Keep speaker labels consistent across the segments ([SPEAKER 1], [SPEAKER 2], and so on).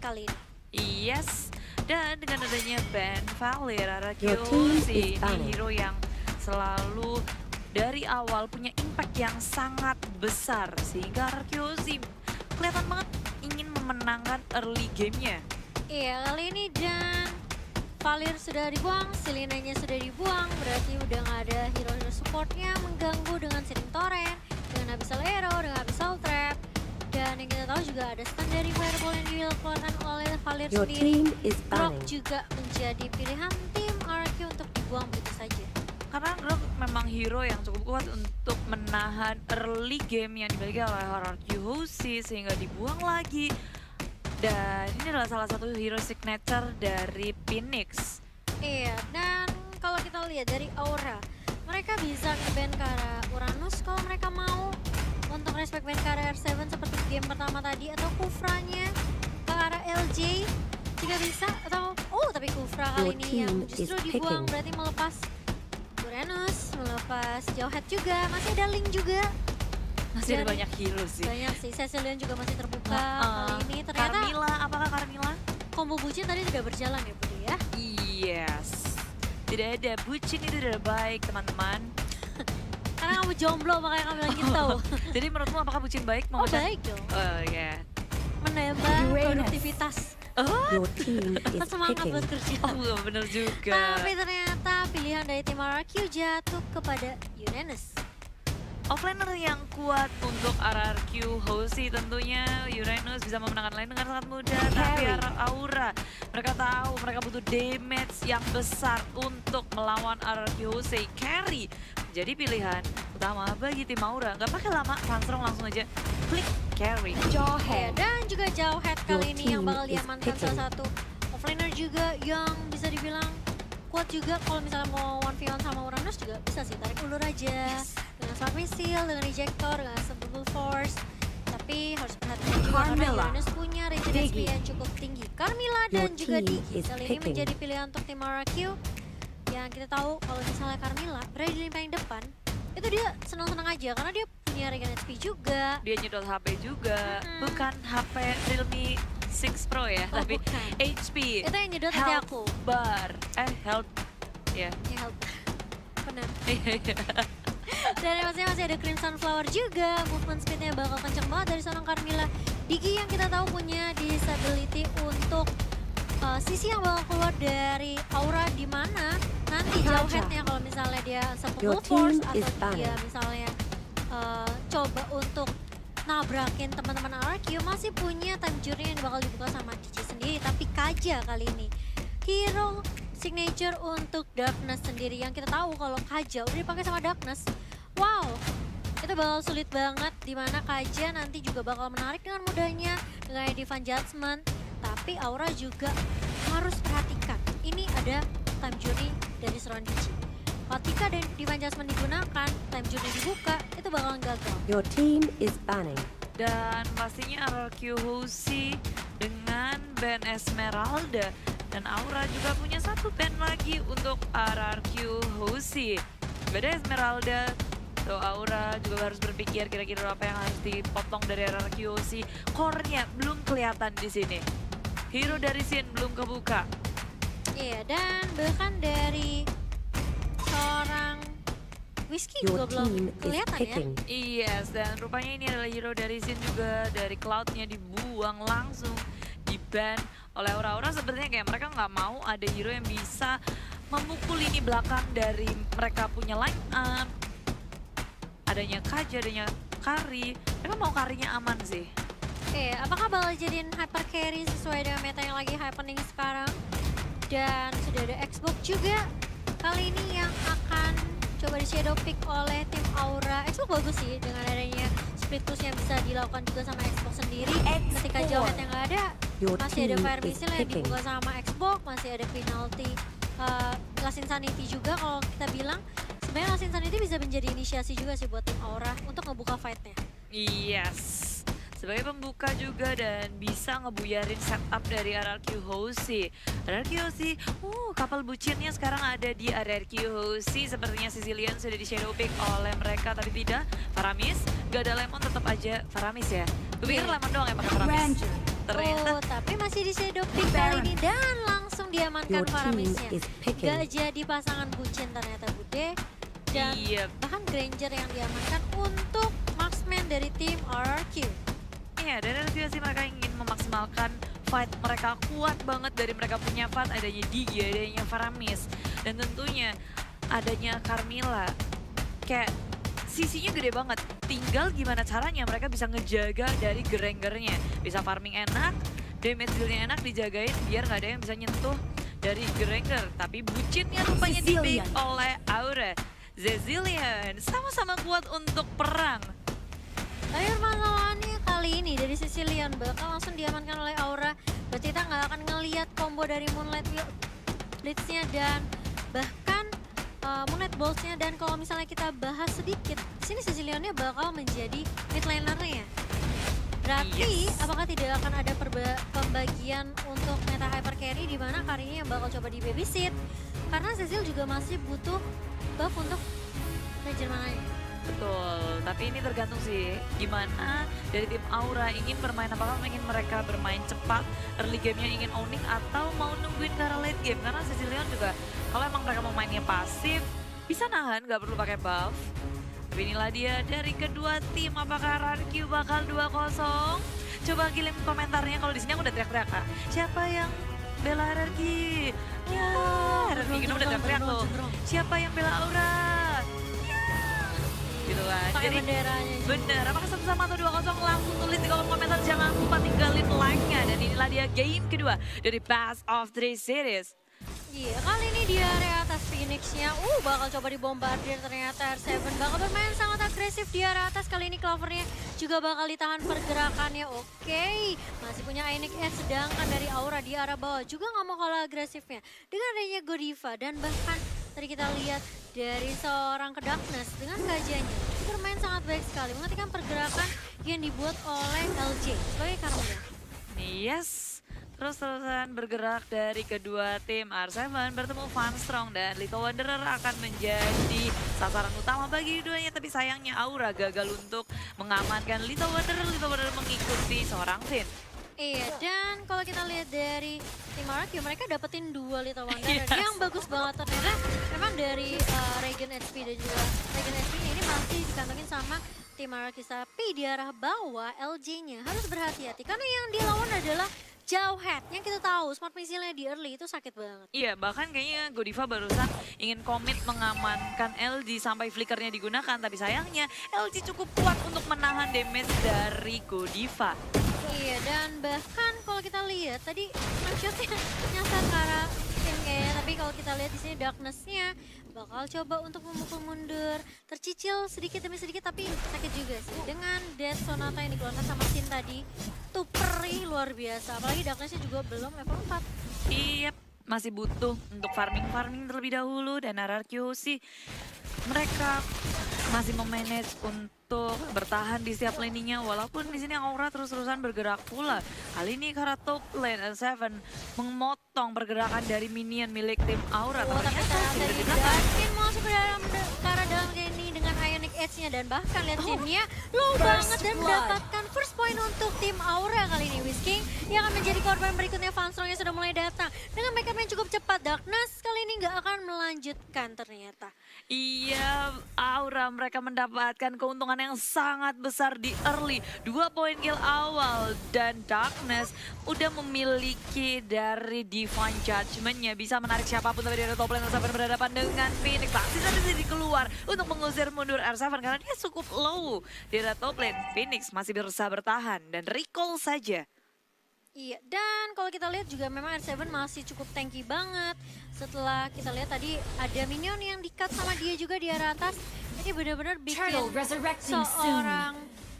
[SPEAKER 1] kali ini.
[SPEAKER 2] Yes, dan dengan adanya ban Valir,
[SPEAKER 3] Your team is
[SPEAKER 2] ini
[SPEAKER 3] banning.
[SPEAKER 2] hero yang selalu dari awal punya impact yang sangat besar. Sehingga Arkeozi kelihatan banget ingin memenangkan early gamenya.
[SPEAKER 1] Iya, kali ini dan Valir sudah dibuang, Selinanya sudah dibuang, berarti udah nggak ada hero-hero supportnya mengganggu dengan Searing Torrent, dengan Abyssal Arrow, dengan Abyssal Trap. Dan yang kita tahu juga ada stun dari Fireball yang dikeluarkan oleh Valir
[SPEAKER 3] Your
[SPEAKER 1] sendiri.
[SPEAKER 3] team is
[SPEAKER 1] Grok
[SPEAKER 3] banning.
[SPEAKER 1] juga menjadi pilihan tim RQ untuk dibuang begitu saja.
[SPEAKER 2] Karena Grok memang hero yang cukup kuat untuk menahan early game yang dimiliki oleh Arkeozi sehingga dibuang lagi. Dan ini adalah salah satu hero signature dari Phoenix.
[SPEAKER 1] Iya, dan kalau kita lihat dari aura, mereka bisa nge-ban ke arah Uranus kalau mereka mau. Untuk respect ban ke arah R7 seperti game pertama tadi, atau Kufranya ke arah LJ juga bisa. Atau, tapi Kufra kali
[SPEAKER 3] Your
[SPEAKER 1] ini yang
[SPEAKER 3] team
[SPEAKER 1] justru
[SPEAKER 3] is
[SPEAKER 1] dibuang,
[SPEAKER 3] picking.
[SPEAKER 1] berarti melepas Uranus, melepas Jauhead juga, masih ada Link juga.
[SPEAKER 2] Masih ada
[SPEAKER 1] Dan
[SPEAKER 2] banyak hero sih.
[SPEAKER 1] banyak sih, Cecilion juga masih terbuka kali ini. Ternyata
[SPEAKER 2] Carmilla, apakah Carmilla?
[SPEAKER 1] combo bucin tadi sudah berjalan ya Budi ya.
[SPEAKER 2] Yes. Tidak ada bucin itu tidak baik teman-teman.
[SPEAKER 1] Karena kamu jomblo makanya kamu bilang gitu.
[SPEAKER 2] Jadi menurutmu apakah bucin baik?
[SPEAKER 1] Oh baik dong,
[SPEAKER 2] Oh ya.
[SPEAKER 1] menambah
[SPEAKER 3] Uranus.
[SPEAKER 1] produktivitas,
[SPEAKER 2] Oh,
[SPEAKER 3] Your team is
[SPEAKER 1] semangat
[SPEAKER 3] picking.
[SPEAKER 1] buat kerja.
[SPEAKER 2] oh bener juga.
[SPEAKER 1] Tapi ternyata pilihan dari tim RRQ jatuh kepada Uranus.
[SPEAKER 2] Offlaner yang kuat untuk RRQ Hoshi tentunya Uranus bisa memenangkan lane dengan sangat mudah. Tapi
[SPEAKER 3] Carry.
[SPEAKER 2] Aura, mereka tahu mereka butuh damage yang besar untuk melawan RRQ Hoshi. Carry jadi pilihan utama bagi tim Aura. Gak pakai lama, Fanstrong langsung aja klik carry.
[SPEAKER 1] Ya, dan juga Jauhead kali
[SPEAKER 3] Your
[SPEAKER 1] ini yang
[SPEAKER 3] team
[SPEAKER 1] bakal
[SPEAKER 3] is
[SPEAKER 1] diamankan
[SPEAKER 3] picking.
[SPEAKER 1] salah satu offlaner juga yang bisa dibilang kuat juga. Kalau misalnya mau 1v1 sama Uranus juga bisa sih, tarik ulur aja. Dengan Sword Missile, dengan Ejector, dengan Unstoppable Force. Tapi harus perhatikan juga karena
[SPEAKER 3] Carmilla,
[SPEAKER 1] Uranus punya regen HP
[SPEAKER 3] Diggy.
[SPEAKER 1] yang cukup tinggi. Carmilla dan
[SPEAKER 3] Your
[SPEAKER 1] juga
[SPEAKER 3] team
[SPEAKER 1] Diggy
[SPEAKER 3] is
[SPEAKER 1] kali ini
[SPEAKER 3] picking.
[SPEAKER 1] menjadi pilihan untuk tim RRQ. Yang kita tahu kalau misalnya Carmilla berada di paling depan, itu dia senang-senang aja karena dia punya regen HP juga.
[SPEAKER 2] Dia nyedot HP juga,
[SPEAKER 1] Mm-mm.
[SPEAKER 2] bukan HP Realme 6 Pro ya,
[SPEAKER 1] Oh,
[SPEAKER 2] tapi
[SPEAKER 1] bukan.
[SPEAKER 2] HP.
[SPEAKER 1] Itu yang nyedot hati
[SPEAKER 2] Health
[SPEAKER 1] aku.
[SPEAKER 2] Bar. Health. Ya.
[SPEAKER 1] Ya help. Benar. Dan masih ada Crimson Flower juga. Movement speednya bakal kenceng banget dari seorang Carmilla. Diggy yang kita tahu punya disability untuk sisi yang bakal keluar dari aura, di mana nanti
[SPEAKER 3] Kaja.
[SPEAKER 1] Jauheadnya kalau misalnya dia
[SPEAKER 3] Your
[SPEAKER 1] Unstoppable Force
[SPEAKER 3] team is
[SPEAKER 1] atau dia
[SPEAKER 3] banning.
[SPEAKER 1] misalnya coba untuk nabrakin teman-teman RQ, masih punya time journey yang bakal dibuka sama DJ sendiri. Tapi Kaja kali ini hero signature untuk Darkness sendiri, yang kita tahu kalau Kaja udah dipakai sama Darkness, wow, itu bakal sulit banget, dimana Kaja nanti juga bakal menarik dengan mudahnya dengan Divine Judgment. Tapi Aura juga harus perhatikan, ini ada time journey dari seorang DJ. Ketika Divine Judgment digunakan, time journey dibuka, itu bakalan gagal.
[SPEAKER 3] Your team is banning.
[SPEAKER 2] Dan pastinya RRQ Hoshi dengan band Esmeralda. Dan Aura juga punya satu band lagi untuk RRQ Hoshi. Beda Esmeralda, so Aura juga harus berpikir kira-kira apa yang harus dipotong dari RRQ Hoshi. Core-nya belum kelihatan di sini. Hero dari Sin belum kebuka.
[SPEAKER 1] Iya, dan bahkan dari seorang Whiskey juga
[SPEAKER 3] Your
[SPEAKER 1] belum
[SPEAKER 3] team is
[SPEAKER 1] kelihatan ya.
[SPEAKER 3] picking.
[SPEAKER 2] Yes, dan rupanya ini adalah hero dari Sin juga. Dari Cloud-nya dibuang langsung, di-ban oleh Aura-Aura. Sepertinya kayak mereka nggak mau ada hero yang bisa memukul lini belakang dari mereka punya line up. Adanya Kaja, adanya Kari. Mereka mau Karinya aman sih.
[SPEAKER 1] Oke, apakah bakal jadiin hyper carry sesuai dengan meta yang lagi happening sekarang? Dan sudah ada Xbox juga kali ini yang akan coba di shadow pick oleh tim Aura. Xbox bagus sih dengan adanya split push yang bisa dilakukan juga sama Xbox sendiri. Ketika Jauhead yang nggak ada,
[SPEAKER 3] Your
[SPEAKER 1] masih ada
[SPEAKER 3] team
[SPEAKER 1] Fire
[SPEAKER 3] is
[SPEAKER 1] Missile yang
[SPEAKER 3] picking.
[SPEAKER 1] dibuka sama Xbox, masih ada penalty Last Insanity juga. Kalau kita bilang sebenarnya Last Insanity bisa menjadi inisiasi juga sih buat tim Aura untuk ngebuka fight-nya.
[SPEAKER 2] Yes. Sebagai pembuka juga dan bisa ngebuyarin setup dari RRQ Hoshi. RRQ Hoshi, kapal bucinnya sekarang ada di RRQ Hoshi. Sepertinya Sicilian sudah di shadow pick oleh mereka, tapi tidak. Faramis, gak ada Lemon, tetap aja Faramis ya. Gue pikir
[SPEAKER 1] Iya.
[SPEAKER 2] Lemon doang yang pakai Faramis. Ternyata
[SPEAKER 1] Oh, tapi masih di Shadow Peak kali ini dan langsung diamankan
[SPEAKER 3] Your
[SPEAKER 1] para
[SPEAKER 3] team
[SPEAKER 1] miss-nya.
[SPEAKER 3] is picking.
[SPEAKER 1] Gak jadi pasangan bucin ternyata Bude. Dan
[SPEAKER 2] Iya.
[SPEAKER 1] bahkan Granger yang diamankan untuk marksman dari tim RRQ.
[SPEAKER 2] Iya, dari sih mereka ingin memaksimalkan fight mereka kuat banget dari mereka punya fight adanya Digi, adanya Faramis, dan tentunya adanya Carmilla. Kayak sisinya gede banget. Tinggal gimana caranya mereka bisa ngejaga dari Grengernya. Bisa farming enak, damage dealnya enak dijagain biar nggak ada yang bisa nyentuh dari Grenger. Tapi bucinnya rupanya di oleh Aura. Zezilian sama-sama kuat untuk perang.
[SPEAKER 1] Tapi permasalahannya kali ini dari sisi Leon bakal langsung diamankan oleh Aura. Berarti kita nggak akan ngelihat combo dari Moonlight Blitz-nya dan bahkan Moonlight Bolts-nya. Dan kalau misalnya kita bahas sedikit, sini sisi Leonnya bakal menjadi mid laner-nya. Berarti apakah tidak akan ada pembagian untuk meta hyper carry di mana karinya yang bakal coba di babysit? Karena Cecil juga masih butuh buff untuk Legend mananya.
[SPEAKER 2] Betul, tapi ini tergantung sih gimana dari tim Aura ingin bermain, apakah ingin mereka bermain cepat early game-nya ingin owning atau mau nungguin ke arah late game. Karena Sicilian juga kalau emang mereka mau mainnya pasif bisa nahan, nggak perlu pakai buff. Tapi inilah dia dari kedua tim, apakah RRQ bakal 2-0? Coba kirim komentarnya, kalau di sini aku udah teriak-teriak Kak. Siapa yang bela RRQ? Ya, RRQ kita udah teriak-teriak loh. Siapa yang bela Aura? Gitu kan.
[SPEAKER 1] Pakai
[SPEAKER 2] Jadi
[SPEAKER 1] benderanya.
[SPEAKER 2] bener, apakah 1-1 atau 2-0 langsung tulis di kolom komentar. Jangan lupa tinggalin like-nya. Dan inilah dia game kedua dari Best of 3 Series.
[SPEAKER 1] Iya, kali ini di area atas Phoenix-nya, bakal coba dibombardir ternyata R7 bakal bermain sangat agresif di area atas. Kali ini Clover-nya juga bakal ditahan pergerakannya. Oke, masih punya Inic Edge, sedangkan dari Aura di arah bawah juga nggak mau kalah agresifnya. Dengan adanya Godiva dan bahkan tadi kita lihat dari seorang ke Darkness dengan gajahnya bermain sangat baik sekali, menghentikan pergerakan yang dibuat oleh LJ sebagai Carmilla.
[SPEAKER 2] Yes, terus-terusan bergerak dari kedua tim. R7 bertemu Van Strong dan Little Wanderer akan menjadi sasaran utama bagi keduanya. Tapi sayangnya Aura gagal untuk mengamankan Little Wanderer. Little Wanderer mengikuti seorang Finn.
[SPEAKER 1] Iya, dan kalau kita lihat dari tim RRQ, mereka dapetin 2 Little Wanderer
[SPEAKER 2] Yes.
[SPEAKER 1] yang bagus banget. Ternyata memang dari Regen HP dan juga Regen HP ini masih dikantongin sama tim RRQ. Tapi di arah bawah LJ-nya harus berhati-hati karena yang dilawan adalah jauh head. Yang kita tahu smart missile-nya di early itu sakit banget.
[SPEAKER 2] Iya, bahkan kayaknya Godiva barusan ingin komit mengamankan LG sampai flickernya digunakan. Tapi sayangnya LG cukup kuat untuk menahan damage dari Godiva.
[SPEAKER 1] Iya, dan bahkan kalau kita lihat tadi snapshotnya nyasar ke arah tim kayaknya. Tapi kalau kita lihat di sini Darkness-nya bakal coba untuk memukul mundur. Tercicil sedikit demi sedikit tapi sakit juga sih. Dengan Death Sonata yang dikeluarkan sama Sin tadi, tuh perih luar biasa. Apalagi Darkness-nya juga belum level 4.
[SPEAKER 2] Iya, masih butuh untuk farming terlebih dahulu. Dan RRQ sih mereka masih memanage untuk bertahan di setiap lane-nya, walaupun di sini Aura terus-terusan bergerak pula. Kali ini karena top lane L7 memotong pergerakan dari minion milik tim Aura.
[SPEAKER 1] Tapi
[SPEAKER 2] Ternyata
[SPEAKER 1] ternyata
[SPEAKER 2] sudah
[SPEAKER 1] di
[SPEAKER 2] digunakan.
[SPEAKER 1] Sin masuk ke arah dalam ini dengan Ionic Edge-nya dan bahkan lihat Sinnya low banget dan mendapatkan first point untuk tim Aura kali ini. Whisking yang akan menjadi korban berikutnya. Van Strong yang sudah mulai datang dengan backup yang cukup cepat. Darkness kali ini nggak akan melanjutkan ternyata.
[SPEAKER 2] Iya, Aura mereka mendapatkan keuntungan yang sangat besar di early. 2 poin kill awal dan Darkness udah memiliki dari Divine Judgment-nya. Bisa menarik siapapun, tapi dari top lane R7 berhadapan dengan Phoenix. Pasti tadi keluar untuk mengusir mundur R7 karena dia cukup low. Di top lane, Phoenix masih berusaha bertahan dan recall saja.
[SPEAKER 1] Iya, dan kalau kita lihat juga memang R7 masih cukup tanky banget. Setelah kita lihat tadi ada minion yang di-cut sama dia juga di arah atas. Ini benar-benar bikin seorang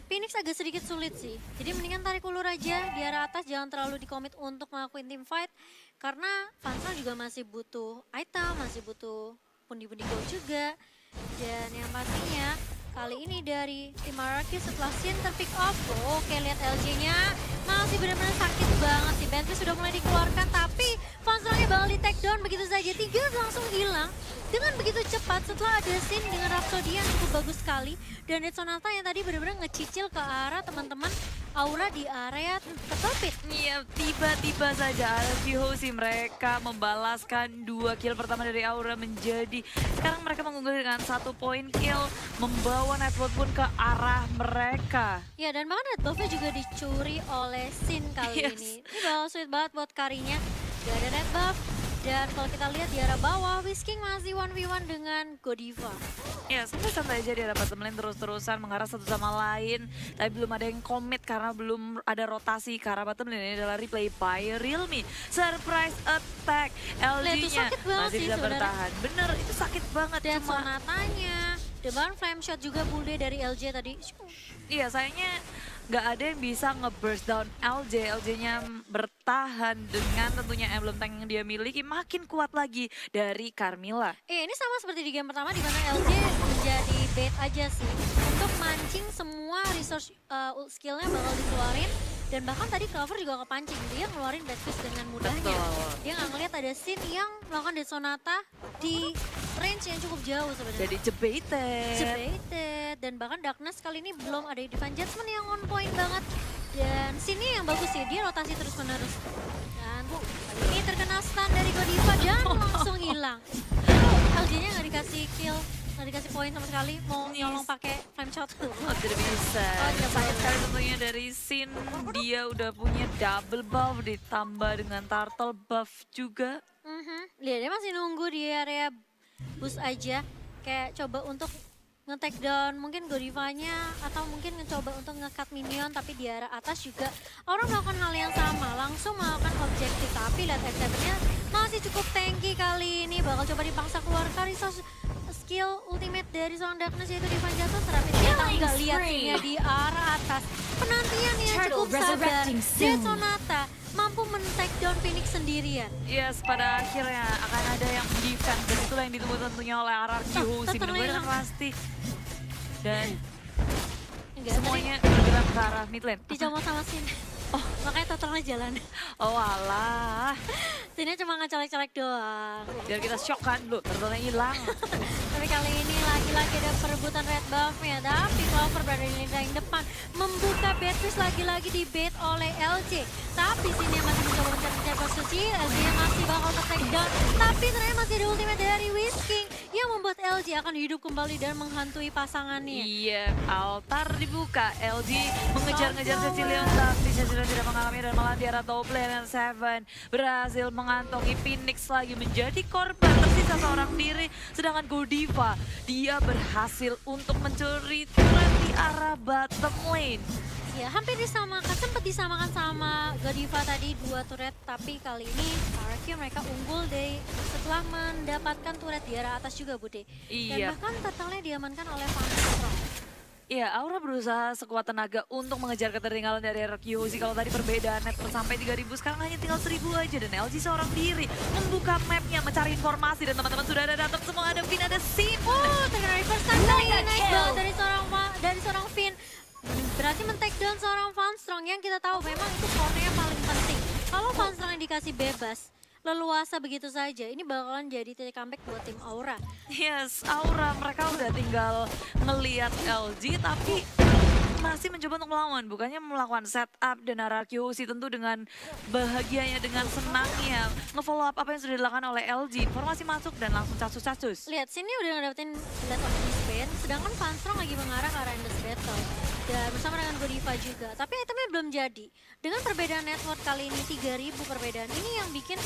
[SPEAKER 1] Phoenix agak sedikit sulit sih. Jadi mendingan tarik ulur aja di arah atas, jangan terlalu dikomit untuk ngelakuin team fight. Karena Fansal juga masih butuh item, masih butuh pundi-pundi gold juga. Dan yang pastinya kali ini dari tim RRQ setelah Sin terpick off. Oke, lihat LJ-nya masih benar-benar sakit banget sih. Bentley sudah mulai dikeluarkan tapi Fansalnya bakal di take down begitu saja. 3 langsung hilang dengan begitu cepat setelah ada Sin dengan Rhapsody yang cukup bagus sekali. Dan Red Sonata yang tadi benar-benar ngecicil ke arah teman-teman Aura di area tertepit.
[SPEAKER 2] Iya, tiba-tiba saja RRQ mereka membalaskan 2 kill pertama dari Aura menjadi sekarang mereka mengunggul dengan 1 poin kill, membawa Network pun ke arah mereka.
[SPEAKER 1] Ya, dan bahkan red buff-nya juga dicuri oleh Sin kali
[SPEAKER 2] Yes.
[SPEAKER 1] ini. Ini bakal sweet banget buat Karinya. Gak ada red buff. Dan kalau kita lihat di arah bawah, Whisking masih 1v1 dengan Godiva.
[SPEAKER 2] Ya, santai-santai aja di arah bottom lane terus-terusan mengarah satu sama lain. Tapi belum ada yang komit karena belum ada rotasi ke arah bottom lane. Ini adalah replay by Realme. Surprise attack.
[SPEAKER 1] Lihat, itu
[SPEAKER 2] LG-nya
[SPEAKER 1] sakit banget
[SPEAKER 2] masih
[SPEAKER 1] sih
[SPEAKER 2] bisa
[SPEAKER 1] sebenarnya.
[SPEAKER 2] bertahan. Bener, itu sakit banget.
[SPEAKER 1] Dan
[SPEAKER 2] Cuma
[SPEAKER 1] sonatanya. Dan bahkan flame shot juga bude dari LJ tadi.
[SPEAKER 2] iya, sayangnya nggak ada yang bisa nge-burst down LJ. LJ-nya bertahan dengan tentunya emblem tank yang dia miliki makin kuat lagi dari Carmilla.
[SPEAKER 1] Ini sama seperti di game pertama di mana LJ menjadi bait aja sih. Untuk mancing semua resource skillnya bakal dikeluarin. Dan bahkan tadi Clover juga kepancing. Dia ngeluarin Death Fist dengan mudahnya.
[SPEAKER 2] Betul.
[SPEAKER 1] Dia nggak ngeliat ada scene yang melakukan Death Sonata di range yang cukup jauh sebenarnya.
[SPEAKER 2] Jadi jebaited.
[SPEAKER 1] Jebaited. Dan bahkan Darkness kali ini belum ada Divine Judgment yang on point banget. Dan sini yang bagus sih, dia rotasi terus menerus. Dan kali ini terkena stun dari Godiva dan langsung hilang. LJ-nya nggak dikasih kill, nggak dikasih poin sama sekali. Mau nyolong pakai flame shot.
[SPEAKER 2] Oh, tidak bisa.
[SPEAKER 1] Oh, tidak
[SPEAKER 2] Sayang
[SPEAKER 1] bisa.
[SPEAKER 2] sekali tentunya dari Sin. Dia udah punya double buff ditambah dengan turtle buff juga.
[SPEAKER 1] Lihat dia masih nunggu di area boost aja. Kayak coba untuk nge-take down mungkin Godivanya atau mungkin mencoba untuk nge-cut minion, tapi di arah atas juga orang melakukan hal yang sama, langsung melakukan objektif. Tapi lihat X7-nya masih cukup tanky kali ini, bakal coba dipaksa keluarkan resource skill ultimate dari seorang Darkness yaitu Divine Judgment. Terapi ternyata nggak lihat ini di arah atas. Penantiannya cukup sabar. Death Sonata mampu men-take down Phoenix sendirian.
[SPEAKER 2] Yes, pada akhirnya akan ada yang defense dan itulah yang ditunggu tentunya oleh RRQ. Si benar-benar pasti. Dan
[SPEAKER 1] Enggak,
[SPEAKER 2] semuanya bergerak ke arah mid lane.
[SPEAKER 1] dicomot sama Sin. Oh, makanya totalnya jalan.
[SPEAKER 2] Oh alah,
[SPEAKER 1] Sinnya cuma ngecolek-colek doang.
[SPEAKER 2] biar kita shock kan dulu, turtle-nya hilang.
[SPEAKER 1] Tapi kali ini lagi-lagi ada perebutan red buff-nya. Tapi Clover berada di lini depan. Membuka Beatrice lagi-lagi di bait oleh LJ. Tapi sini masih mencoba mencari posisi. LJ masih bakal ke-take down. Tapi ternyata masih ada ultimate dari Whisking yang membuat LJ akan hidup kembali dan menghantui pasangannya.
[SPEAKER 2] Iya, altar dibuka. LG mengejar-ngejar Cecilion tapi Cecilion tidak mengalami dan malah di arah top lane. Dan Seven berhasil mengantongi Phoenix lagi menjadi korban. Tersisa seorang diri, sedangkan Godiva dia berhasil untuk mencuri turret di arah bottom lane.
[SPEAKER 1] Ya, hampir disamakan, sempat disamakan sama Godiva tadi 2 turret, tapi kali ini RRQ mereka unggul deh setelah mendapatkan turret di arah atas juga, Bude.
[SPEAKER 2] Iya.
[SPEAKER 1] Dan bahkan totalnya diamankan oleh Van Strong.
[SPEAKER 2] Iya, Aura berusaha sekuat tenaga untuk mengejar ketertinggalan dari RRQ. Kalau tadi perbedaan net sampai 3.000, sekarang hanya tinggal 1.000 aja. Dan LG seorang diri membuka mapnya, mencari informasi. Dan teman-teman sudah ada datang semua, ada Finn, ada Sin.
[SPEAKER 1] Oh, terkena reverse time kali ini, nice banget dari seorang Finn. Berarti men-take down seorang Van Strong yang kita tahu memang itu core-nya paling penting. Kalau Van Strong yang dikasih bebas, leluasa begitu saja, ini bakalan jadi titik comeback buat tim Aura.
[SPEAKER 2] Yes, Aura mereka udah tinggal ngeliat LG tapi masih mencoba untuk melawan. Bukannya melakukan setup dan RRQ sih tentu dengan bahagianya, dengan senangnya. Nge-follow up apa yang sudah dilakukan oleh LG. Informasi masuk dan langsung casus-casus.
[SPEAKER 1] Lihat, sini udah ngedapetin Blade of Despair, sedangkan Van Strong lagi mengarah ke arah Endless Battle. Dan bersama dengan Godiva juga, tapi itemnya belum jadi. Dengan perbedaan network kali ini 3.000 perbedaan, ini yang bikin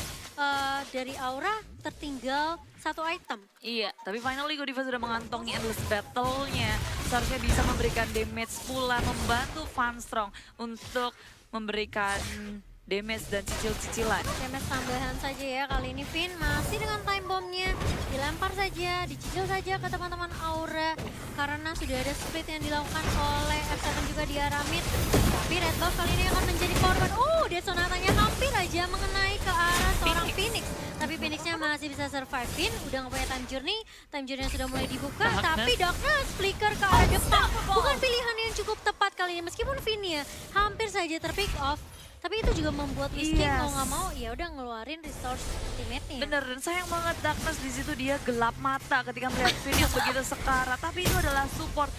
[SPEAKER 1] dari Aura tertinggal 1 item.
[SPEAKER 2] Iya, tapi finally Godiva sudah mengantongi Endless Battle-nya. Seharusnya bisa memberikan damage pula, membantu Van Strong untuk memberikan damage dan cicil-cicilan.
[SPEAKER 1] Damage tambahan saja ya, kali ini Finn masih dengan time bomb-nya. Dilempar saja, dicicil saja ke teman-teman Aura. Karena sudah ada split yang dilakukan oleh F7 juga di arah mid. Tapi Red Buff kali ini akan menjadi korban. Death Sonatanya hampir aja mengenai ke arah seorang Phoenix. Tapi Phoenix-nya masih bisa survive. Finn udah nggak punya time journey sudah mulai dibuka. Tapi Darkness flicker ke arah depan. Bukan pilihan yang cukup tepat kali ini. Meskipun Finn ya hampir saja terpick off. Tapi itu juga membuat Whisking
[SPEAKER 2] Yes.
[SPEAKER 1] mau nggak mau ya udah ngeluarin resource ultimate-nya.
[SPEAKER 2] Bener, dan sayang banget Darkness di situ dia gelap mata ketika melihat Finn yang begitu sekarat. Tapi itu adalah support.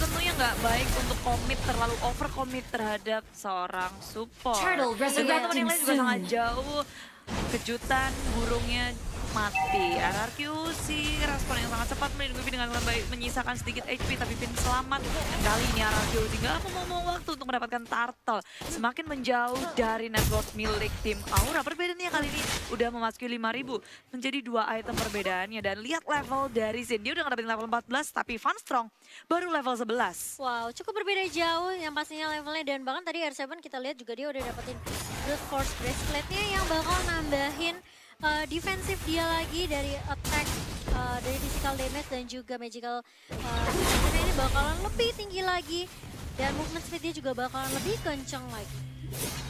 [SPEAKER 2] Tentunya nggak baik untuk komit, terlalu over commit terhadap seorang support.
[SPEAKER 3] Turtle
[SPEAKER 2] Dan teman-teman yang lain juga
[SPEAKER 3] resurrecting
[SPEAKER 2] sangat jauh. Kejutan, burungnya mati. RRQ sih respon yang sangat cepat melindungi dengan baik, menyisakan sedikit HP tapi Finn selamat. Dan kali ini RRQ tinggal membuang waktu untuk mendapatkan turtle. Semakin menjauh dari network milik tim Aura. Perbedaannya kali ini udah memasuki 5.000 menjadi 2 item perbedaannya. Dan lihat level dari Sin, dia udah ngedapetin level 14 tapi Van Strong baru level 11.
[SPEAKER 1] Wow, cukup berbeda jauh yang pastinya levelnya, dan bahkan tadi R7 kita lihat juga dia udah dapetin Brute Force Bracelet-nya yang bakal nambahin defensif dia lagi dari attack, dari physical damage dan juga magical defensive ini bakalan lebih tinggi lagi, dan movement speed dia juga bakalan lebih kenceng lagi.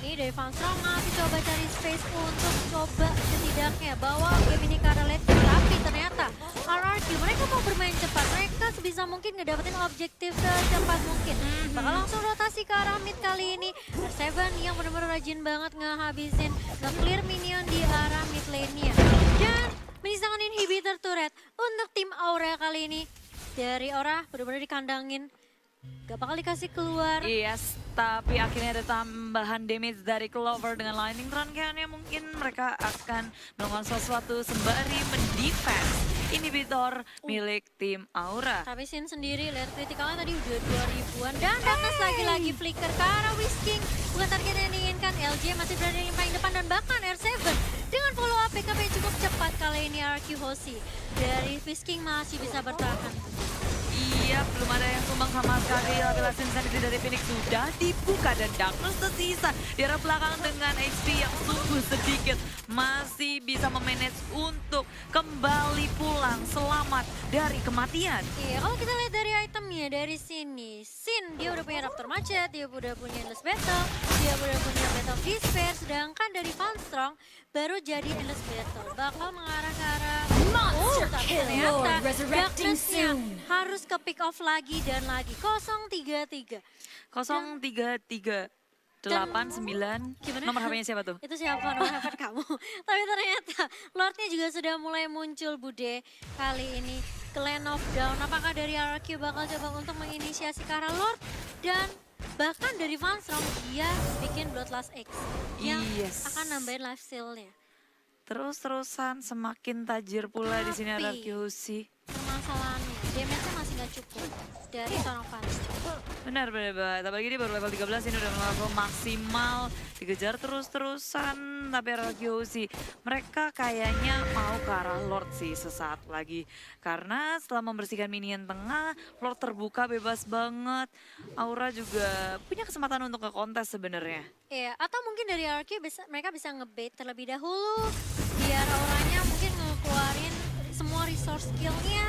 [SPEAKER 1] Ini dari Van Strong masih coba cari space untuk coba setidaknya bawa game ini ke arah late game, tapi ternyata RRQ mereka mau bermain cepat, mereka sebisa mungkin ngedapetin objektif secepat mungkin. Bakal langsung rotasi ke arah mid kali ini. R7 yang benar-benar rajin banget ngehabisin, nge-clear minion di arah mid lane-nya. Dan menyisakan inhibitor turret untuk tim Aura kali ini. Dari Aura benar-benar dikandangin, gak bakal dikasih keluar.
[SPEAKER 2] Yes, tapi akhirnya ada tambahan damage dari Clover dengan Lightning Run. Kayaknya mungkin mereka akan melakukan sesuatu sembari mendefense inhibitor milik tim Aura.
[SPEAKER 1] Tapi Sin sendiri, lihat kritikalnya tadi udah 2000-an. Dan Darkness lagi-lagi flicker ke arah Whisking. Bukan target yang diinginkan, LJ masih berada di paling depan. Dan bahkan R7 dengan follow up BKB yang cukup cepat kali ini RQ Hoshi. Dari Whisking masih bisa bertahan.
[SPEAKER 2] Iya, belum ada yang tumbang sama sekali. Lagi-lagi Insanity dari Phoenix sudah dibuka dan Darkness tersisa di arah belakang dengan HP yang sungguh sedikit. Masih bisa memanage untuk kembali pulang selamat dari kematian.
[SPEAKER 1] Iya, kalau kita lihat dari itemnya dari sini, Sin dia udah punya Raptor Macet, dia udah punya Endless Battle, dia udah punya Battle Despair, sedangkan dari Van Strong baru jadi Endless Battle. Bakal mengarah ke arah tapi ternyata Darkness-nya harus ke pick off lagi dan lagi. 033.
[SPEAKER 2] 033 89.
[SPEAKER 1] Gimana?
[SPEAKER 2] Nomor HP-nya siapa tuh?
[SPEAKER 1] Itu siapa nomor handphone kamu? Tapi ternyata Lordnya juga sudah mulai muncul Bude kali ini. Clan of Down, apakah dari RRQ bakal coba untuk menginisiasi ke arah Lord? Dan bahkan dari Van Strong dia bikin Bloodlust X yang
[SPEAKER 2] Yes.
[SPEAKER 1] akan nambahin life steal-nya.
[SPEAKER 2] Terus-terusan semakin tajir pula di sini ada
[SPEAKER 1] Tapi-
[SPEAKER 2] QC.
[SPEAKER 1] Permasalahannya, damage-nya masih nggak cukup dari seorang Van Strong.
[SPEAKER 2] Benar, benar banget. Apalagi dia baru level 13, ini udah level maksimal. Dikejar terus-terusan, tapi RQC mereka kayaknya mau ke arah Lord sih sesaat lagi. Karena setelah membersihkan minion tengah, Lord terbuka bebas banget. Aura juga punya kesempatan untuk ke kontes sebenarnya.
[SPEAKER 1] Iya, atau mungkin dari RQ mereka bisa ngebait terlebih dahulu biar auranya mungkin ngeluarin semua resource skill-nya.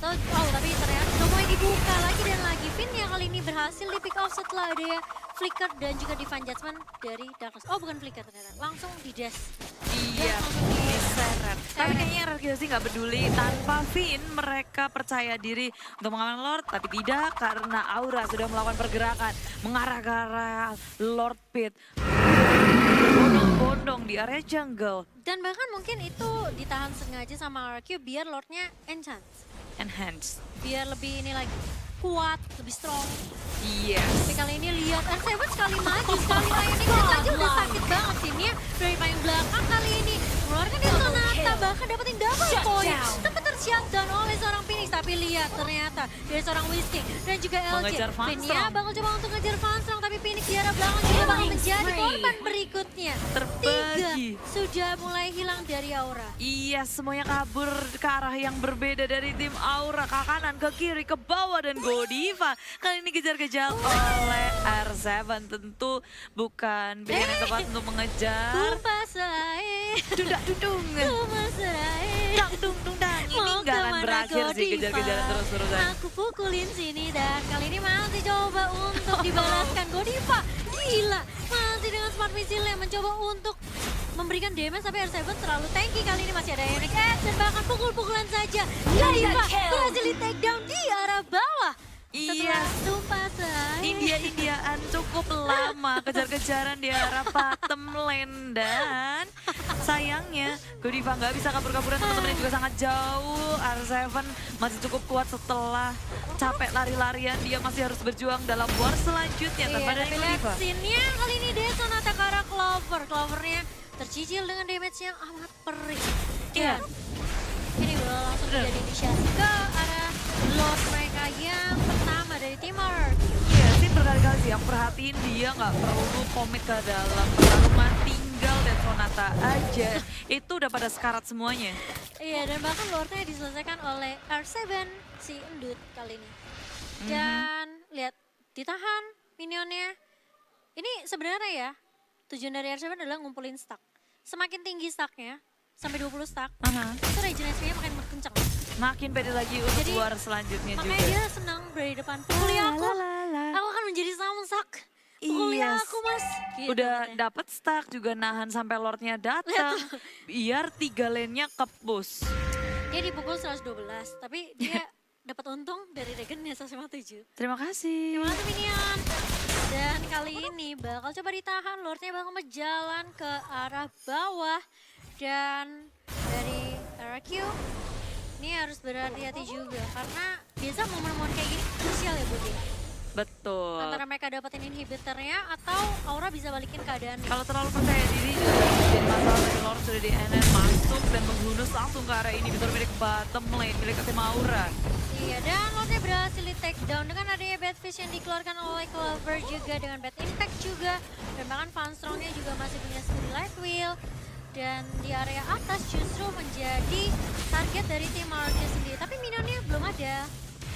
[SPEAKER 1] Tapi ternyata udah mulai dibuka lagi dan lagi. Finn yang kali ini berhasil di pick off setelah ada flicker dan juga divine judgment dari Darkness. Oh, bukan flicker ternyata, langsung di dash.
[SPEAKER 2] Iya, diseret. Tapi kayaknya RQC nggak peduli. Tanpa Finn, mereka percaya diri untuk mengamankan Lord. Tapi tidak, karena Aura sudah melakukan pergerakan mengarah ke arah Lord Pit. Bondong-bondong di area jungle.
[SPEAKER 1] Dan bahkan mungkin itu ditahan sengaja sama RQ biar Lordnya enchant.
[SPEAKER 2] Enhance.
[SPEAKER 1] Biar lebih ini lagi, kuat, lebih strong.
[SPEAKER 2] Yes.
[SPEAKER 1] Tapi kali ini lihat R7 sekali maju, sekali landing aja udah sakit banget sih. Dia dari paling belakang kali ini mengeluarkan dia Sonata, bahkan dapetin double point. Sempat ter-shutdown oleh seorang Phoenix, tapi lihat ternyata dari seorang Whisking dan juga LJ.
[SPEAKER 2] Mengejar Van
[SPEAKER 1] Finn
[SPEAKER 2] Strong.
[SPEAKER 1] bakal coba untuk ngejar Van Strong, tapi Phoenix di arah belakang juga bakal menjadi korban berikutnya.
[SPEAKER 2] Terbagi.
[SPEAKER 1] 3 sudah mulai hilang dari Aura.
[SPEAKER 2] Iya, semuanya kabur ke arah yang berbeda dari tim Aura. Ke kanan, ke kiri, ke bawah, dan Godiva. Kali ini kejar-kejar oleh R7. Tentu bukan pilihan yang tepat untuk mengejar.
[SPEAKER 1] Kupasae,
[SPEAKER 2] Dudung.
[SPEAKER 1] kupasae.
[SPEAKER 2] Dang, dung, dung, dang. Ini nggak akan berakhir sih kejar-kejaran terus-terusan.
[SPEAKER 1] Aku pukulin sini dan kali ini masih coba untuk dibalaskan Godiva. Gila, masih dengan smart missile yang mencoba untuk memberikan damage, tapi R7 terlalu tanky. Kali ini masih ada Unique Edge dan bahkan pukul-pukulan saja. Godiva berhasil di take down di arah bawah.
[SPEAKER 2] Iya,
[SPEAKER 1] Setelah sumpah saya.
[SPEAKER 2] India-Indiaan cukup lama kejar-kejaran di arah bottom lane dan sayangnya Godiva nggak bisa kabur-kaburan, teman-temannya juga sangat jauh. R7 masih cukup kuat setelah capek lari-larian, dia masih harus berjuang dalam war selanjutnya tanpa
[SPEAKER 1] Iya,
[SPEAKER 2] dari
[SPEAKER 1] tapi lihat
[SPEAKER 2] Godiva.
[SPEAKER 1] scene-nya kali ini Desonata ke arah Clover. Clovernya tercicil dengan damage yang amat perih.
[SPEAKER 2] Iya.
[SPEAKER 1] Dan ini bakal langsung
[SPEAKER 2] Bener.
[SPEAKER 1] menjadi inisiasi ke arah Lord mereka yang pertama dari tim RRQ.
[SPEAKER 2] Iya, Sin berkali-kali sih aku perhatiin dia nggak perlu komit ke dalam pertarungan, tinggal dan Sonata aja. Itu udah pada sekarat semuanya.
[SPEAKER 1] Iya, dan bahkan Lordnya diselesaikan oleh R7 si Endut kali ini. Dan lihat, ditahan minionnya. Ini sebenarnya ya, tujuan dari R7 adalah ngumpulin stack. Semakin tinggi stacknya, sampai 20 stack,
[SPEAKER 2] Aha.
[SPEAKER 1] itu regenerasinya makin kencang.
[SPEAKER 2] Makin pede lagi untuk
[SPEAKER 1] Jadi,
[SPEAKER 2] war selanjutnya
[SPEAKER 1] Makanya
[SPEAKER 2] juga.
[SPEAKER 1] dia senang berada di depan. Pukuli aku, aku akan menjadi samsak. Pukuli
[SPEAKER 2] Yes.
[SPEAKER 1] aku mas. Gitu
[SPEAKER 2] Udah
[SPEAKER 1] katanya.
[SPEAKER 2] dapet stack juga nahan sampai Lordnya datang. Biar 3 lane-nya kepus.
[SPEAKER 1] Dia dipukul 112, tapi dia dapat untung dari regennya 157.
[SPEAKER 2] Terima kasih.
[SPEAKER 1] Terima kasih Minion. Dan kali ini bakal coba ditahan, Lordnya bakal berjalan ke arah bawah. Dan dari RRQ, ini harus berhati-hati juga. Karena biasa momen-momen kayak gini krusial ya Budi.
[SPEAKER 2] Betul.
[SPEAKER 1] Antara mereka dapetin inhibitornya atau Aura bisa balikin keadaannya.
[SPEAKER 2] Kalau terlalu percaya diri juga jadi masalah. Dari Lord sudah di NN masuk dan menghunus langsung ke arah ini. Inhibitor milik bottom lane milik tim Aura.
[SPEAKER 1] Iya, dan Lordnya berhasil di take down dengan adanya bad fish yang dikeluarkan oleh Clover juga dengan bad impact juga. Dan bahkan Fanstrongnya juga masih punya skill light wheel. Dan di area atas justru menjadi target dari tim RRQ sendiri. Tapi minionnya belum ada.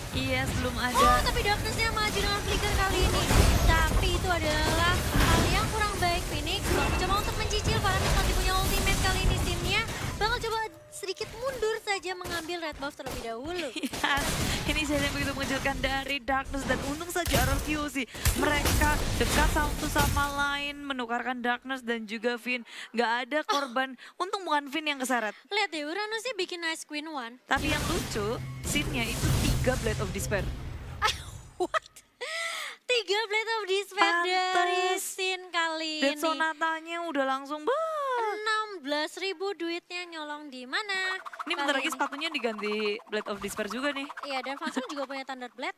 [SPEAKER 2] Iya, belum
[SPEAKER 1] Oh,
[SPEAKER 2] ada.
[SPEAKER 1] tapi Darkness-nya maju dengan flicker kali ini. Tapi itu adalah hal yang kurang baik. Phoenix bakal coba untuk mencicil. Paramis masih punya ultimate kali ini. Scene-nya bakal coba sedikit mundur saja mengambil red buff terlebih dahulu.
[SPEAKER 2] Yes, ini saja yang begitu mengejutkan dari Darkness dan untung saja RRQ sih. Mereka dekat satu sama lain menukarkan Darkness dan juga Finn. Nggak ada korban, untung bukan Finn yang keseret.
[SPEAKER 1] Lihat deh, Uranusnya bikin nice queen one.
[SPEAKER 2] Tapi yang lucu, scene-nya itu 3 Blade of Despair.
[SPEAKER 1] What? 3 Blade of Despair dari
[SPEAKER 2] Pantes.
[SPEAKER 1] scene kali
[SPEAKER 2] Dan
[SPEAKER 1] ini.
[SPEAKER 2] sonatanya udah langsung, bah.
[SPEAKER 1] 16.000 duitnya nyolong di mana?
[SPEAKER 2] Ini bentar
[SPEAKER 1] kali
[SPEAKER 2] lagi sepatunya diganti Blade of Despair juga nih.
[SPEAKER 1] Iya, dan Fansung juga punya Thunder Blade.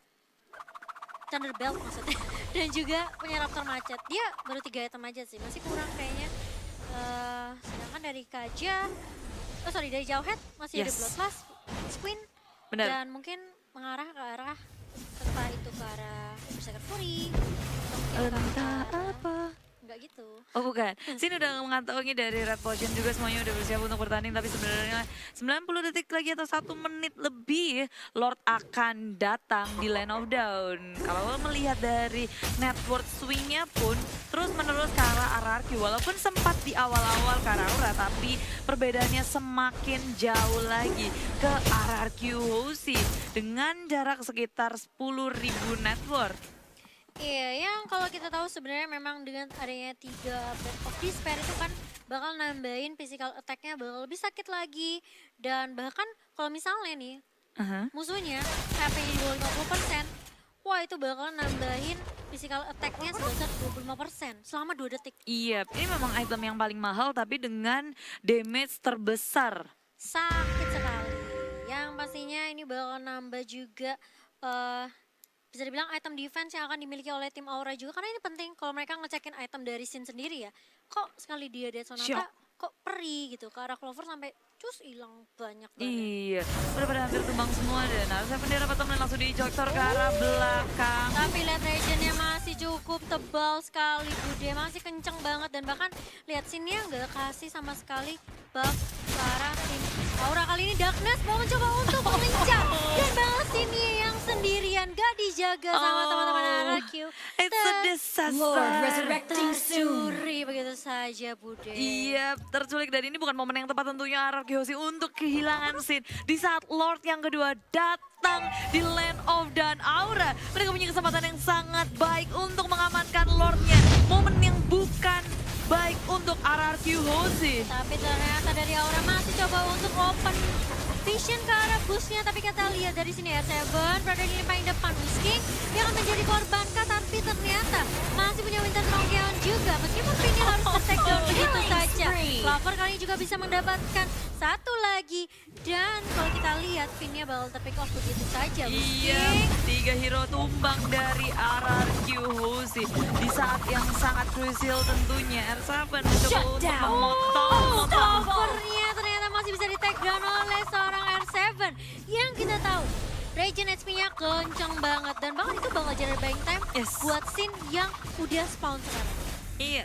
[SPEAKER 1] Thunder Belt maksudnya. Dan juga punya Raptor Macet. Dia baru 3 item aja sih, masih kurang kayaknya. Sedangkan dari Kaja, dari Jauhead masih ada
[SPEAKER 2] Yes.
[SPEAKER 1] Bloodlust, Squin.
[SPEAKER 2] Benar.
[SPEAKER 1] Dan mungkin mengarah ke arah, entah itu ke arah Berserker Fury. Atau mungkin ke arah- Enggak gitu.
[SPEAKER 2] Oh bukan, Sin udah mengantongi dari Red Potion juga semuanya udah bersiap untuk bertanding. Tapi sebenarnya 90 detik lagi atau 1 menit lebih Lord akan datang di Land of Dawn. Kalau melihat dari net worth swingnya pun terus menerus ke arah RRQ. Walaupun sempat di awal-awal ke arah Aura, tapi perbedaannya semakin jauh lagi ke RRQ Hoshi dengan jarak sekitar 10.000 net worth.
[SPEAKER 1] Iya, yang kalau kita tahu sebenarnya memang dengan adanya 3 Blade of Despair itu kan bakal nambahin physical attack-nya bakal lebih sakit lagi. Dan bahkan kalau misalnya nih musuhnya HP-nya di bawah 50%, wah itu bakal nambahin physical attack-nya sebesar 25% selama 2 detik.
[SPEAKER 2] Iya, ini memang item yang paling mahal tapi dengan damage terbesar.
[SPEAKER 1] Sakit sekali. Yang pastinya ini bakal nambah juga bisa dibilang item defense yang akan dimiliki oleh tim Aura juga. Karena ini penting kalau mereka ngecekin item dari Sin sendiri ya. Kok sekali dia Dead Sonata
[SPEAKER 2] Shock.
[SPEAKER 1] kok perih gitu ke arah Clover sampai cus hilang banyak banget.
[SPEAKER 2] Iya, udah pada hampir tumbang semua dan harusnya bendera bottom lane langsung diinjektor ke arah belakang.
[SPEAKER 1] Tapi lihat regionnya masih cukup tebal sekali Bude, masih kenceng banget. Dan bahkan lihat Sinnya nggak kasih sama sekali buff ke arah tim Aura. Kali ini Darkness mau mencoba untuk mengejar dan balas Sinnya yang sendirian gak dijaga sama teman-teman RRQ.
[SPEAKER 2] It's a disaster.
[SPEAKER 1] Tercuri begitu saja Bude.
[SPEAKER 2] Iya, terculik dan ini bukan momen yang tepat tentunya RRQ Hoshi untuk kehilangan Sin. Di saat Lord yang kedua datang di Land of Dawn Aura, mereka punya kesempatan yang sangat baik untuk mengamankan Lordnya. Momen yang bukan baik untuk RRQ Hoshi.
[SPEAKER 1] Tapi ternyata dari Aura masih coba untuk open Vision ke arah busnya, tapi kita lihat dari sini R7 berada di paling depan. Whisking yang akan menjadi korban kah, tapi ternyata masih punya Winter Strongkeon juga. Meskipun Vinny harus take down begitu saja. Clover kali ini juga bisa mendapatkan satu lagi. Dan kalau kita lihat Vinny bakal terpick off begitu saja.
[SPEAKER 2] Iya,
[SPEAKER 1] Whisking
[SPEAKER 2] 3 hero tumbang dari RRQ Hoshi di saat yang sangat krusial tentunya. R7 mencoba untuk memotong.
[SPEAKER 1] Clovernya ternyata masih bisa di take down oleh seorang R7 yang kita tahu regen HP-nya kenceng banget dan bahkan itu bakal jadi buying time buat Sin yang udah spawn sekarang.
[SPEAKER 2] Iya,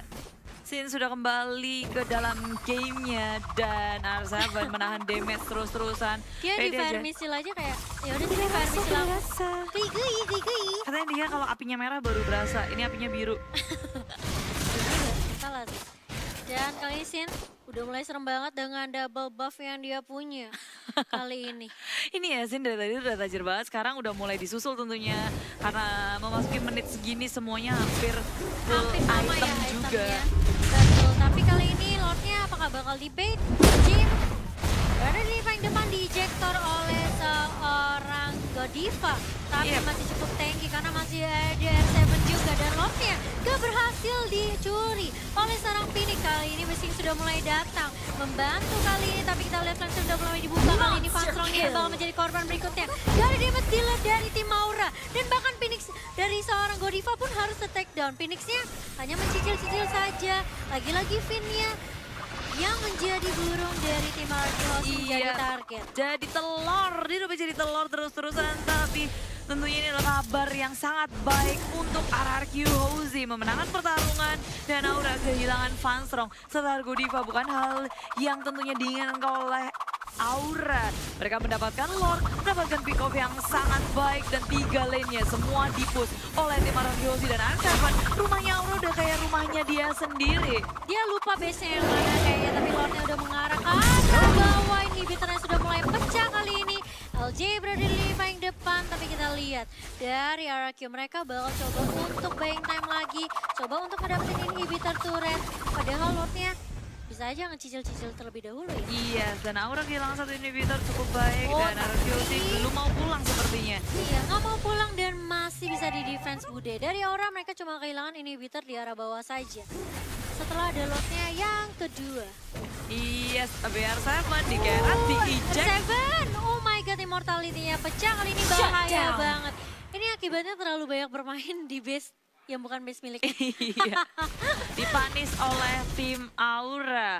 [SPEAKER 2] Sin sudah kembali ke dalam gamenya dan R7 menahan damage terus-terusan.
[SPEAKER 1] Dia di
[SPEAKER 2] Pede aja.
[SPEAKER 1] fire missile aja kayak ya udah di fire missile aku. Gei.
[SPEAKER 2] Katanya dia kalau apinya merah baru berasa, ini apinya biru.
[SPEAKER 1] Salah sih. Dan kali ini Sin udah mulai serem banget dengan double buff yang dia punya kali ini.
[SPEAKER 2] Ini ya Sin dari tadi udah tajir banget, sekarang udah mulai disusul tentunya. Karena memasuki menit segini semuanya hampir full
[SPEAKER 1] Hampir sama
[SPEAKER 2] item
[SPEAKER 1] ya
[SPEAKER 2] juga.
[SPEAKER 1] itemnya. Betul, tapi kali ini Lordnya apakah bakal di bait? Jim berada di paling depan diejector oleh seorang Godiva. Tapi masih cukup tanky karena masih ada R7 juga. Dan Lordnya gak berhasil dicuri oleh seorang Phoenix. Kali ini Whisking sudah mulai datang membantu kali ini. Tapi kita lihat langsung sudah mulai dibuka. Kali ini Van Strongnya bakal menjadi korban berikutnya. Dari damage dealer dari tim Aura. Dan bahkan Phoenix dari seorang Godiva pun harus take down. Phoenixnya hanya mencicil-cicil saja. Lagi-lagi Vinnya yang menjadi burung dari tim RRQ Hoshi menjadi target.
[SPEAKER 2] Jadi telur, dia udah jadi telur terus-terusan. Tapi tentunya ini adalah kabar yang sangat baik untuk RRQ Hoshi. Memenangkan pertarungan dan Aura kehilangan Van Strong serta Godiva. Bukan hal yang tentunya diinginkan oleh Aura. Mereka mendapatkan Lord, mendapatkan pick off yang sangat baik dan 3 lane-nya semua dipush oleh tim RRQ Hoshi dan R7. Rumahnya Aura udah kayak rumahnya dia sendiri.
[SPEAKER 1] Dia lupa base-nya yang mana kayaknya, tapi Lordnya udah mengarah ke arah bawah. Inhibitornya sudah mulai pecah kali ini. LJ berada di paling depan, tapi kita lihat dari RRQ mereka bakal coba untuk buying time lagi. Coba untuk mendapatkan inhibitor turret. Padahal Lordnya bisa aja ngecicil-cicil terlebih dahulu ya.
[SPEAKER 2] Iya, dan Aura kehilangan satu inhibitor cukup baik dan RRQ Hoshi belum mau pulang sepertinya.
[SPEAKER 1] Iya, nggak mau pulang dan masih bisa di defense Bude. Dari Aura mereka cuma kehilangan inhibitor di arah bawah saja. Setelah ada Lordnya yang kedua.
[SPEAKER 2] Yes, tapi R7 dikerat, diijek.
[SPEAKER 1] R7, oh my god, immortality-nya pecah kali ini bahaya banget. Ini akibatnya terlalu banyak bermain di base yang bukan base miliknya.
[SPEAKER 2] Iya, dipanis oleh tim Aura.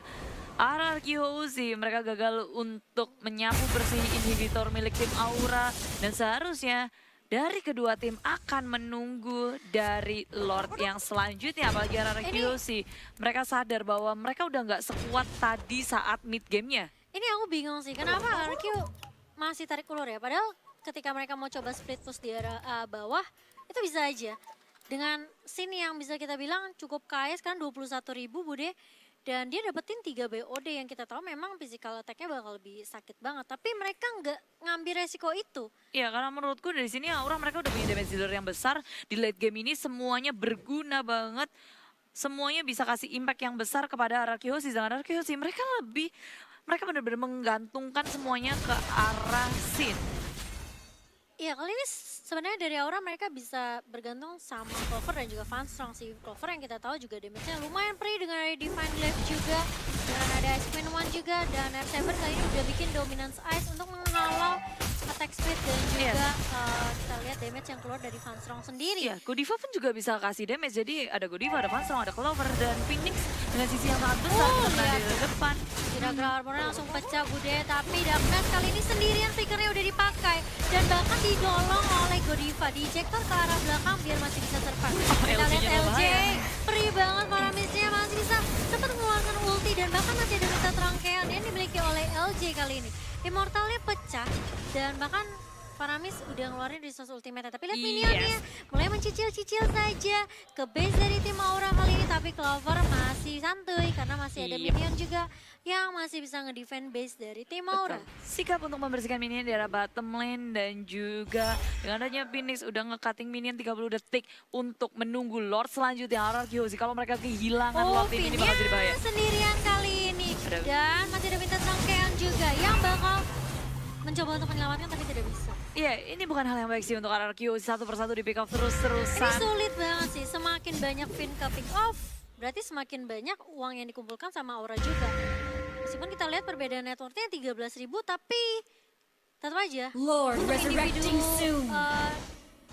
[SPEAKER 2] RRQ Hoshi, mereka gagal untuk menyapu bersih inhibitor milik tim Aura. Dan seharusnya dari kedua tim akan menunggu dari Lord yang selanjutnya. Apalagi RRQ Hoshi, mereka sadar bahwa mereka udah nggak sekuat tadi saat mid gamenya.
[SPEAKER 1] Ini aku bingung sih, kenapa RRQ masih tarik ulur ya? Padahal ketika mereka mau coba split push di arah bawah, itu bisa aja. Dengan scene yang bisa kita bilang cukup kaya sekarang 21.000 Bude. Dan dia dapetin 3 BOD yang kita tahu memang physical attack-nya bakal lebih sakit banget. Tapi mereka nggak ngambil resiko itu.
[SPEAKER 2] Iya, karena menurutku dari sini Aura mereka udah punya damage dealer yang besar. Di late game ini semuanya berguna banget. Semuanya bisa kasih impact yang besar kepada RRQ Hoshi. Dengan RRQ Hoshi mereka benar-benar menggantungkan semuanya ke arah Sin.
[SPEAKER 1] Iya, kali ini sebenarnya dari Aura mereka bisa bergantung sama Clover dan juga Van Strong sih. Clover yang kita tahu juga damage-nya lumayan free dengan ada Divine Glaive juga. Dan ada Ice Queen One juga. Dan R7 kali ini udah bikin Dominance Ice untuk menghalau attack speed dan juga kita lihat damage yang keluar dari Van Strong sendiri.
[SPEAKER 2] Iya, Godiva pun juga bisa kasih damage. Jadi ada Godiva, ada Van Strong, ada Clover, dan Phoenix dengan sisi yang sangat besar karena di depan.
[SPEAKER 1] Kira-kira armornya langsung pecah Bude, tapi Darkness kali ini sendirian flickernya udah dipakai. Dan bahkan didolong oleh Godiva, diejector ke arah belakang biar masih bisa survive. Kita lihat LJ, perih banget Paramisnya masih bisa sempat mengeluarkan ulti dan bahkan masih ada Winter Strongkeon yang dimiliki oleh LJ kali ini. Immortalnya pecah dan bahkan Paramis udah ngeluarin resource ultimate, tapi lihat minionnya mulai mencicil-cicil saja ke base dari tim Aura kali ini. Tapi Clover masih santuy karena masih ada minion juga yang masih bisa ngedefend base dari tim Aura.
[SPEAKER 2] Sikap untuk membersihkan minion di arah bottom lane dan juga dengan adanya Phoenix udah nge-cutting minion 30 detik untuk menunggu Lord selanjutnya RRQ Hoshi. Kalau mereka kehilangan Lord ini bakal jadi bahaya.
[SPEAKER 1] Sendirian kali ini dan masih ada Winter Strongkeon juga yang bakal mencoba untuk menyelamatkan tapi tidak bisa.
[SPEAKER 2] Iya, ini bukan hal yang baik sih untuk RRQ. Satu persatu di pick off
[SPEAKER 1] Ini
[SPEAKER 2] terus-terusan.
[SPEAKER 1] sulit banget sih, semakin banyak Finn ke pick off, berarti semakin banyak uang yang dikumpulkan sama Aura juga. Meskipun kita lihat perbedaan networknya 13.000, tapi tetap aja
[SPEAKER 3] Lord
[SPEAKER 1] untuk
[SPEAKER 3] resurrecting
[SPEAKER 1] individu
[SPEAKER 3] soon.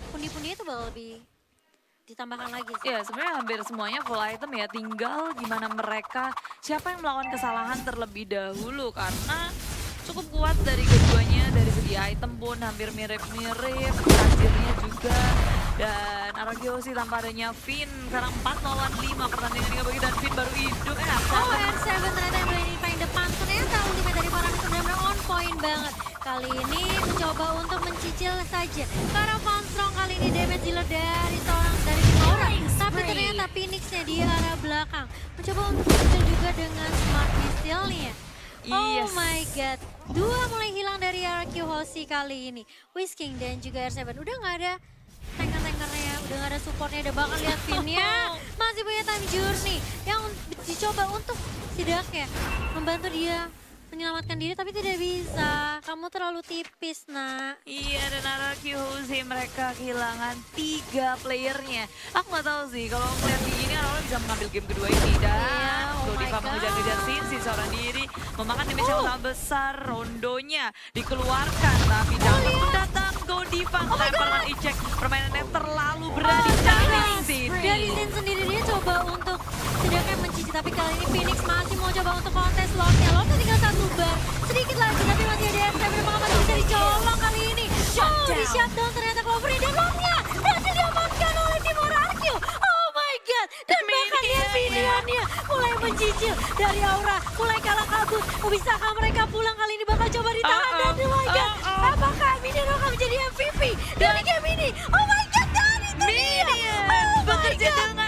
[SPEAKER 1] pundi-pundi itu bakal lebih ditambahkan lagi sih.
[SPEAKER 2] Ya, sebenarnya hampir semuanya full item ya. Tinggal gimana mereka, siapa yang melakukan kesalahan terlebih dahulu. Karena cukup kuat dari keduanya, dari segi item pun hampir mirip-mirip. Tajirnya juga. Dan RRQ sih tanpa adanya Finn. Sekarang 4 lawan 5 pertandingan ini bagi dan Finn baru hidup.
[SPEAKER 1] Oh, R7 ternyata yang berani paling depan. Ternyata ultimate dari Farhan itu benar-benar on point banget. Kali ini mencoba untuk mencicil saja. Karena Strong kali ini damage dealer dari Aura. Tapi ternyata Phoenix-nya di arah belakang. Mencoba untuk mencicil juga dengan Smart Pistol-nya. Oh
[SPEAKER 2] Yes.
[SPEAKER 1] my god. Dua mulai hilang dari RQ Hoshi kali ini. Whisking dan juga R7. Udah nggak ada tanker-tankernya, udah gak ada supportnya, udah bakal lihat Finn-nya. Masih punya time journey yang dicoba untuk setidaknya membantu dia menyelamatkan diri, tapi tidak bisa. Kamu terlalu tipis, nak.
[SPEAKER 2] Iya, dan RRQ sih mereka kehilangan 3 playernya. Aku nggak tahu sih kalau melihat kayak gini orang bisa mengambil game kedua ini. Dan
[SPEAKER 1] Iya, oh my
[SPEAKER 2] Godiva
[SPEAKER 1] God.
[SPEAKER 2] mengejar-ngejar Sinsi seorang diri, memakan damage yang sangat besar. Rondonya dikeluarkan, tapi dapat datang Godiva melemparkan Icek. Permainannya terlalu berani dari Sin.
[SPEAKER 1] Dari Sin sendiri dia coba untuk setidaknya mencicil, tapi kali ini Phoenix masih mau coba untuk kontes Lordnya. Lordnya tinggal 1 bar, sedikit lagi, tapi masih ada R7 apakah masih bisa dicolong kali ini. Oh, di shutdown ternyata Clovery dan Lordnya berhasil diamankan oleh tim RRQ. Oh my god, dan bahkan dia Minion-nya mulai mencicil dari Aura, mulai kalah kabut. Oh, bisakah mereka pulang kali ini bakal coba ditahan dan oh my god, apakah Minion akan menjadi MVP dari game ini? Oh my god, dan itu dia.
[SPEAKER 2] Minion
[SPEAKER 1] Oh my
[SPEAKER 2] bekerja
[SPEAKER 1] god.
[SPEAKER 2] dengan